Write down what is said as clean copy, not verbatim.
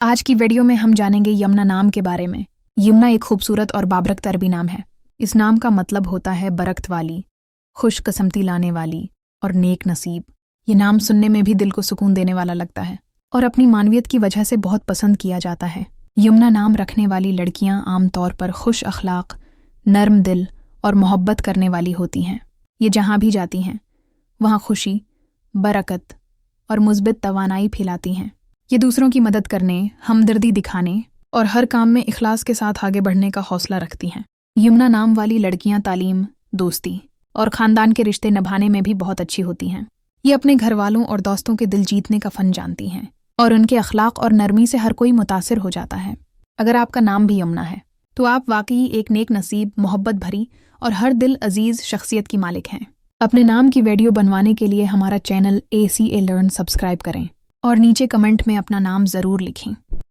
आज की वीडियो में हम जानेंगे यमुना नाम के बारे में। यमुना एक खूबसूरत और बाबरकत अरबी नाम है। इस नाम का मतलब होता है बरकत वाली, खुशकिस्मती लाने वाली और नेक नसीब। ये नाम सुनने में भी दिल को सुकून देने वाला लगता है और अपनी मानवियत की वजह से बहुत पसंद किया जाता है। यमुना नाम रखने वाली लड़कियां आमतौर पर खुश अखलाक, नर्म दिल और मोहब्बत करने वाली होती हैं। ये जहाँ भी जाती हैं वहाँ खुशी, बरकत और मुस्बित तवानाई फैलाती हैं। ये दूसरों की मदद करने, हमदर्दी दिखाने और हर काम में इखलास के साथ आगे बढ़ने का हौसला रखती हैं। यमुना नाम वाली लड़कियां तालीम, दोस्ती और ख़ानदान के रिश्ते निभाने में भी बहुत अच्छी होती हैं। ये अपने घर वालों और दोस्तों के दिल जीतने का फ़न जानती हैं और उनके अखलाक और नरमी से हर कोई मुतासिर हो जाता है। अगर आपका नाम भी यमुना है तो आप वाकई एक नेक नसीब, मोहब्बत भरी और हर दिल अजीज़ शख्सियत की मालिक हैं। अपने नाम की वीडियो बनवाने के लिए हमारा चैनल ACA Learn सब्सक्राइब करें और नीचे कमेंट में अपना नाम ज़रूर लिखें।